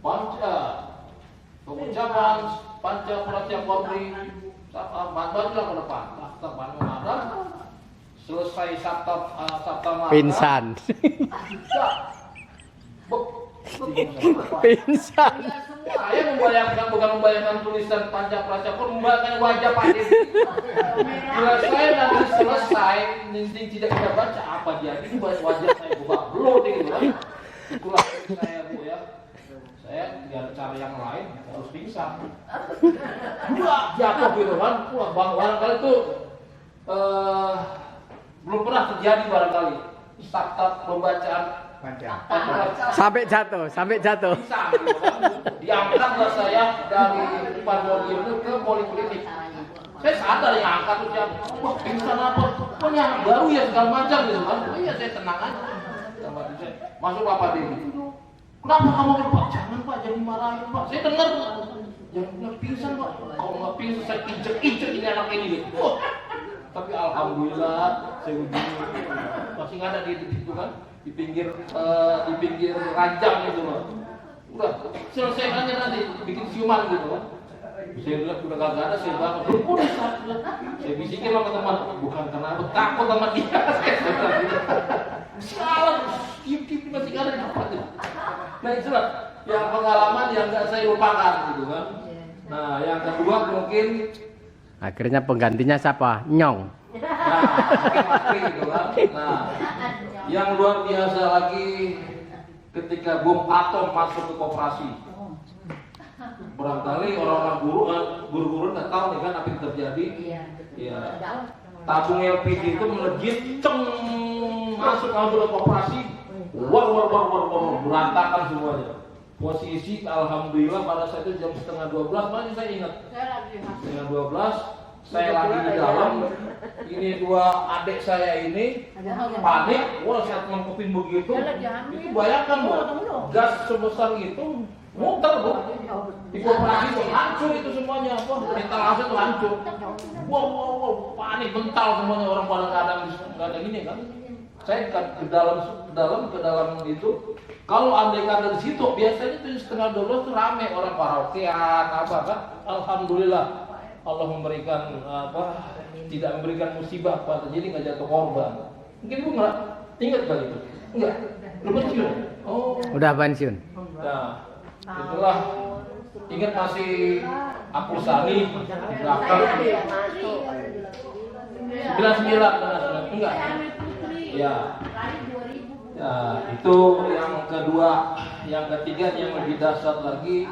Panca, pengucapan Panca Pratya Korpri. Bajulah ke depan. Sabta Mada. Selesai Sabta Mada. Pingsan. Pingsan. Saya membayangkan, bukan membayangkan tulisan Panca Pratya Korpri, membayangkan wajah Pak Dedi. Bila saya nanti selesai, nanti tidak bisa baca apa jadi wajah saya buka belum gitu kan. Itulah saya bu ya. Saya tidak ada cara yang lain, harus pingsan. Jatuh gitu kan. Barangkali itu belum pernah terjadi barangkali. Sabta pembacaan Sampai jatuh. pingsan gitu kan. Diangkatlah saya dari podium itu ke poliklinik. Saya sadar yang angkat tuh siapa. Wah pingsan apa? Oh yang baru ya segala macam gitu kan. Oh iya saya tenang aja. Masuk Bapak Dedi. Kenapa kamu Pak? Jangan Pak, jangan marahin Pak. Saya dengar jangan pingsan Pak. Kalau nggak pingsan saya injek ini anak ini gitu. Wah. Tapi alhamdulillah saya begini masih nggak ada di situ kan di pinggir ranjang itu loh. Udah selesai aja nanti bikin siuman gitu kan. Saya bilang udah kagak ada, saya bangun. Udah saya bisikin sama teman, bukan karena aku takut sama dia. Salah, tim masih nggak ada di tempat itu. Nah itulah yang pengalaman yang nggak saya lupakan gitu kan. Nah yang kedua mungkin Akhirnya penggantinya siapa? Nyong. gitu kan. Nah, yang luar biasa lagi ketika bom atom masuk ke koperasi. Barangkali orang-orang guru-guru nggak tahu nih kan apa yang terjadi. Iya. Tabung LPG itu melejit, masuk ke koperasi. War, berantakan semuanya. Posisi alhamdulillah pada saat itu jam 11:30 masih saya ingat. Setengah 12 saya lagi di dalam. Ini dua adik saya ini panik. Wah saat mengkupin begitu. Itu bayangkan bu, gas sebesar itu muter bu. Di koperasi itu hancur itu semuanya. Wah etalase itu hancur. Wow, panik bental semuanya orang pada nggak ada gini kan. Saya ke dalam itu. Kalau andai kata di situ biasanya itu 11:30 itu rame orang karaokean apa kan. Alhamdulillah Allah memberikan tidak memberikan musibah pada jadi nggak jatuh korban. Mungkin ibu nggak ingat kali itu? Enggak. Belum pensiun. Oh. Udah pensiun. Nah, itulah ingat masih Apul Sani belakang 99 enggak. Ya. Ya, itu yang kedua, yang ketiga yang lebih dahsyat lagi,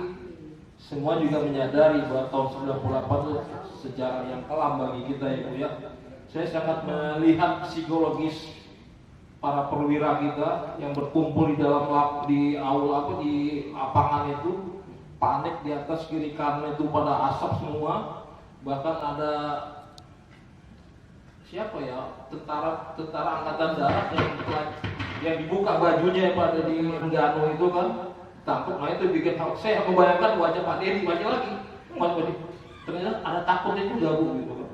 semua juga menyadari bahwa tahun 98 itu sejarah yang kelam bagi kita ya Bu ya. Saya sangat melihat psikologis para perwira kita yang berkumpul di dalam di aula di lapangan itu, panik di atas kiri kanan itu pada asap semua, bahkan ada siapa ya tentara angkatan darat yang dibuka bajunya pada di Enggano itu kan takut. Nah itu bikin saya membayangkan wajah Pak Dedi baca lagi ternyata ada takutnya juga Bu gitu kan.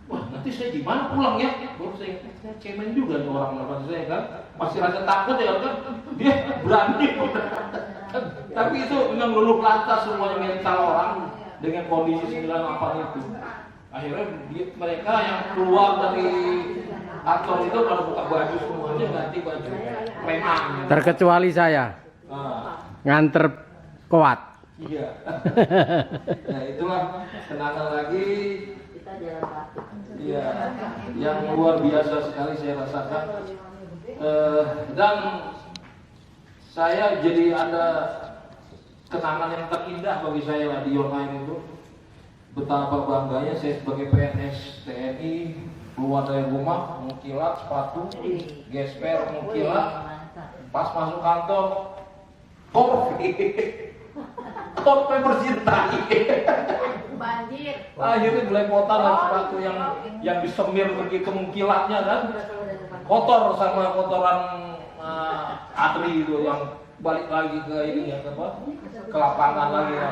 Wah nanti saya gimana pulang ya? Baru saya cemen juga nih orang depan saya kan, masih rasa takut ya kan, dia berani. Tapi itu memang luluh lantas semuanya mental orang dengan kondisi 98 itu. Akhirnya mereka yang keluar dari kantor itu kalau buka baju semuanya ganti baju preman. Terkecuali saya. Nganter kuat. Iya. Nah itulah kenangan lagi. Iya, yang luar biasa sekali saya rasakan. Dan saya jadi ada kenangan yang terindah bagi saya lah di Online itu. Betapa bangganya saya sebagai PNS TNI keluar dari rumah mengkilat sepatu, gesper mengkilat, pas masuk kantor Torpe bercintai. Banjir. Akhirnya belepotan dan sepatu yang disemir begitu mengkilatnya kan, kotor sama kotoran atri itu yang balik lagi ke ini ya apa ke lapangan lagi ya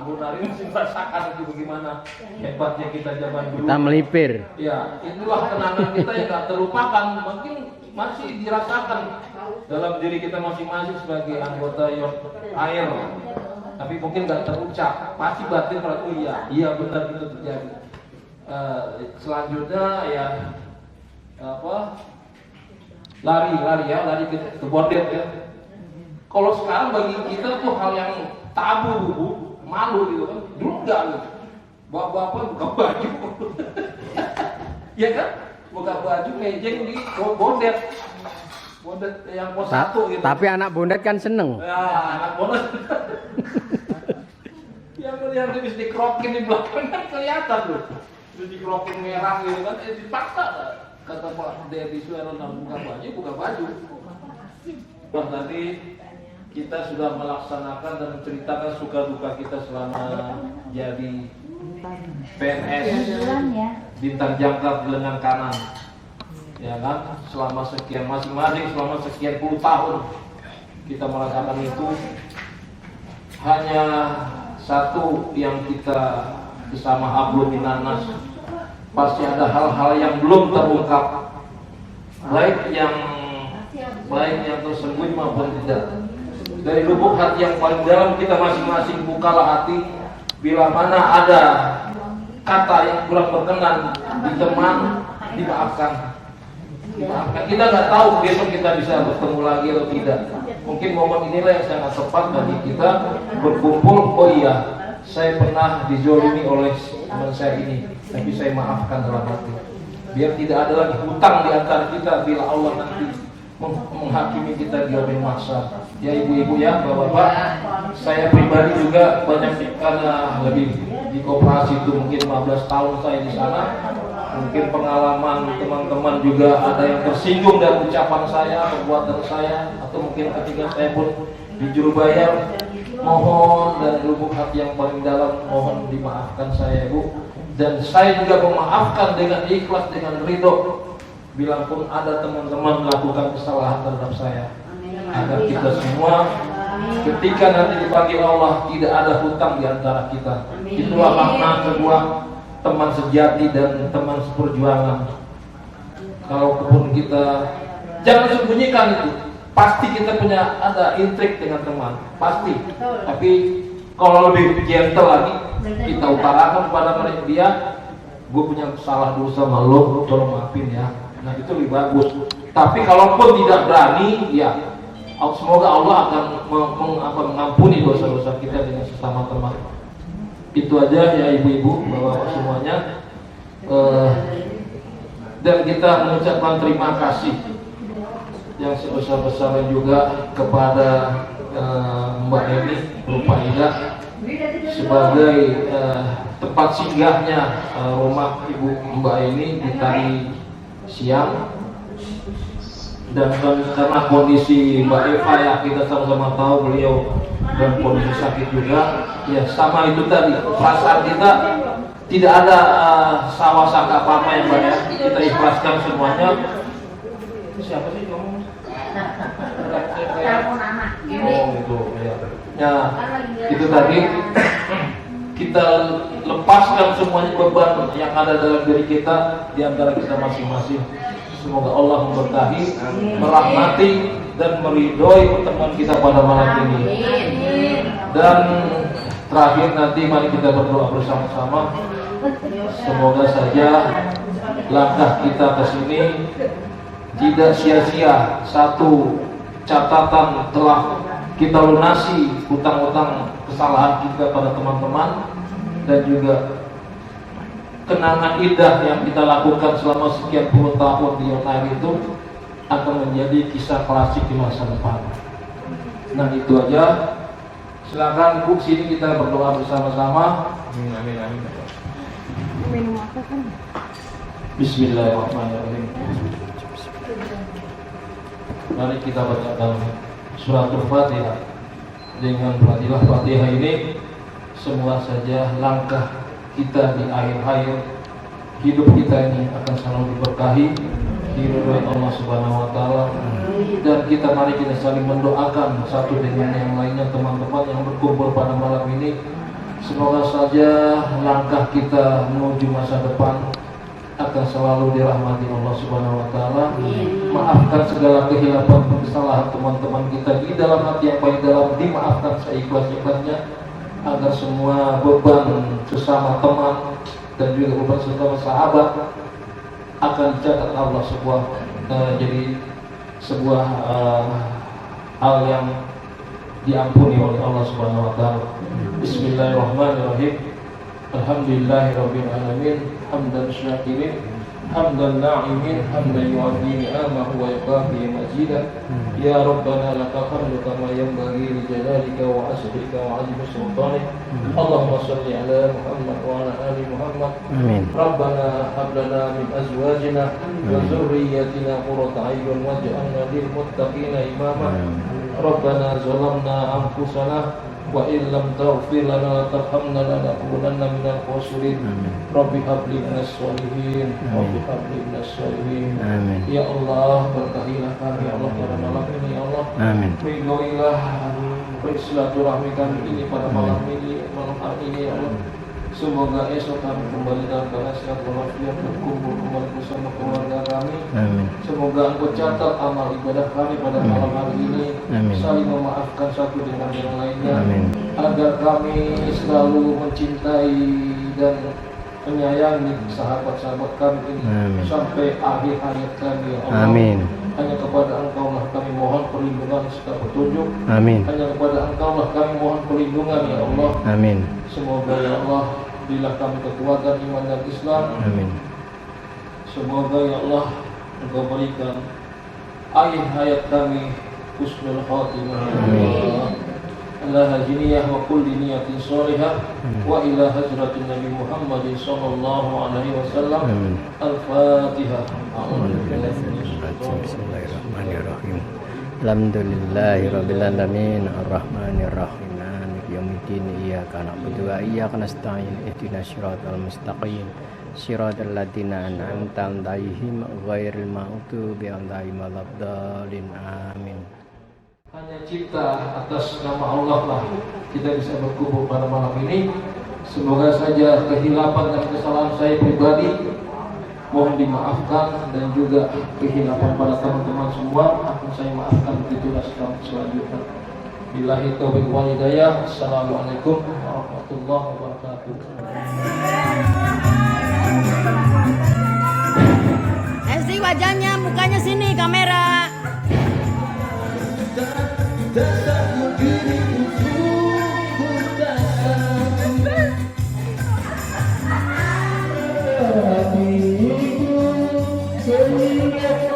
Bu Nari masih merasakan itu bagaimana hebatnya kita zaman dulu. Kita melipir. Ya itulah kenangan kita yang tak terlupakan, mungkin masih dirasakan dalam diri kita masing-masing sebagai anggota Air. Tapi mungkin nggak terucap, pasti batin kalau iya benar itu terjadi. Selanjutnya ya apa lari ke border ya. Kalau sekarang bagi kita tuh hal yang tabu, Bu, malu gitu kan. Dulu enggak gitu. Bapak-bapak buka baju. Ya kan? Buka baju mejeng di bondet. Bondet yang pos 1 gitu. Tapi anak bondet kan seneng. Ya, anak bondet. Yang melihat habis dikrokin di belakang kan kelihatan tuh. Terus dikrokin merah gitu kan, dipaksa kata Pak Dedi Suero buka baju. Wah tadi kita sudah melaksanakan dan menceritakan suka duka kita selama jadi PNS bintang jangkar lengan kanan, ya kan? Selama sekian masing-masing selama sekian puluh tahun kita merasakan itu. Hanya satu yang kita bersama hablum minanas, pasti ada hal-hal yang belum terungkap, baik yang tersembunyi maupun tidak. Dari lubuk hati yang paling dalam kita masing-masing bukalah hati. Bila mana ada kata yang kurang berkenan di teman, dimaafkan. Kita nggak tahu besok kita bisa bertemu lagi atau tidak. Mungkin momen inilah yang sangat tepat bagi kita berkumpul. Oh iya, saya pernah dizolimi oleh teman saya ini, tapi saya maafkan dalam hati. Biar tidak ada lagi hutang di antara kita bila Allah nanti menghakimi kita di yaumil mahsyar. Ya ibu-ibu ya, bapak-bapak, saya pribadi juga banyak karena lebih di koperasi itu mungkin 15 tahun saya di sana. Mungkin pengalaman teman-teman juga ada yang tersinggung dari ucapan saya, perbuatan saya, atau mungkin ketika saya pun di juru bayar. Mohon dari lubuk hati yang paling dalam, mohon dimaafkan saya Bu. Dan saya juga memaafkan dengan ikhlas, dengan ridho. Bila pun ada teman-teman melakukan kesalahan terhadap saya, agar kita semua ketika nanti dipanggil Allah tidak ada hutang di antara kita. Itulah makna sebuah teman sejati dan teman seperjuangan. Kalaupun kita jangan sembunyikan itu, pasti kita punya ada intrik dengan teman, pasti. Tapi kalau lebih gentle lagi, kita utarakan kepada mereka dia, gue punya salah dulu sama lo, tolong maafin ya. Nah itu lebih bagus. Tapi kalaupun tidak berani, ya semoga Allah akan mengampuni dosa-dosa kita dengan sesama teman. Itu aja ya ibu-ibu, bapak-bapak semuanya. Dan kita mengucapkan terima kasih yang sebesar-besarnya juga kepada Mbak Eni Rupaida sebagai tempat singgahnya rumah Ibu Mbak Eni di Tari Siang. Dan karena kondisi Mbak Eva ya kita sama-sama tahu beliau dalam kondisi sakit juga, ya sama itu tadi perasaan kita tidak ada sawah sangka apa-apa yang Mbak ya, kita ikhlaskan semuanya. Siapa sih ngomong? Telepon anak. Oh itu ya. Ya itu tadi kita lepaskan semuanya beban yang ada dalam diri kita di antara kita masing-masing. Semoga Allah memberkahi, merahmati dan meridhoi pertemuan kita pada malam ini. Dan terakhir nanti mari kita berdoa bersama-sama. Semoga saja langkah kita ke sini tidak sia-sia. Satu, catatan telah kita lunasi hutang-hutang kesalahan kita pada teman-teman, dan juga kenangan indah yang kita lakukan selama sekian puluh tahun di Yonair itu akan menjadi kisah klasik di masa depan. Nah itu aja. Silakan Bu, sini kita berdoa bersama-sama. Amin. Bismillahirrahmanirrahim. Mari kita bacakan suratul Fatihah. Dengan Fatihah ini semua saja langkah kita di akhir-akhir hidup kita ini akan selalu diberkahi, diridhoi Allah Subhanahu wa taala. Dan mari kita saling mendoakan satu dengan yang lainnya, teman-teman yang berkumpul pada malam ini. Semoga saja langkah kita menuju masa depan akan selalu dirahmati Allah Subhanahu wa taala. Maafkan segala kehilapan kesalahan teman-teman kita di dalam hati yang paling dalam, dimaafkan seikhlas-ikhlasnya, agar semua beban sesama teman dan juga beban sesama sahabat akan dicatat Allah jadi sebuah hal yang diampuni oleh Allah Subhanahu wa taala. Bismillahirrahmanirrahim. Alhamdulillahirabbil alamin, hamdan syakirin, hamdan na'imin, hamdan yu'addi ni'amahu wa yukafi majidah. Ya Rabbana lakal hamdu kama yanbaghi li jalalika wa asrika wa 'azimi sultanik. Allahumma shalli ala Muhammad wa ala ali Muhammad. Amin. Rabbana hab lana min azwajina wa dhurriyyatina qurrata a'yun waj'alna lil muttaqina imama. Rabbana zalamna anfusana wa illam taghfir lana wa tarhamna lanakunanna minal khasirin. Rabbi habli minas sholihin, Rabbi habli minas sholihin. Ya Allah, berkahilah kami Allah pada malam ini, ya Allah. Ridhoilah bersilaturahmi kami ini pada malam hari ini, ya Allah. Semoga esok kami kembali dalam keadaan sehat walafiat, berkumpul kembali bersama keluarga kami. Semoga Engkau catat amal ibadah kami pada malam hari ini. Saling memaafkan satu dengan yang lainnya, agar kami selalu mencintai dan menyayangi sahabat-sahabat kami ini sampai akhir hayat kami, ya Allah. Hanya kepada Engkau lah kami mohon perlindungan serta petunjuk. Hanya kepada Engkau lah kami mohon perlindungan, ya Allah. Semoga, ya Allah, berilah kami kekuatan iman dan Islam. Semoga, ya Allah, Engkau berikan akhir hayat kami husnul khatimah, ya Allah. Ala hajiniyah wa kulli niyatin sholihah wa ila hajratin Nabi Muhammad sallallahu alaihi wasallam. Al-Fatihah. Bismillahirrahmanirrahim. Alhamdulillahirabbil alamin, arrahmanir rahim, maliki yaumiddin, iyyaka na'budu wa iyyaka nasta'in, ihdinas siratal mustaqim, siratal ladzina an'amta 'alaihim ghairil maghdubi 'alaihim waladdallin. Amin. Hanya cinta atas nama Allah lah kita bisa berkumpul pada malam ini. Semoga saja kehilapan dan kesalahan saya pribadi mohon dimaafkan, dan juga kehilapan pada teman-teman semua akan saya maafkan. Begitulah selanjutnya. Billahi taufiq wal hidayah. Assalamualaikum warahmatullahi wabarakatuh. SD wajahnya, mukanya sini kamera. Hatiku sehingga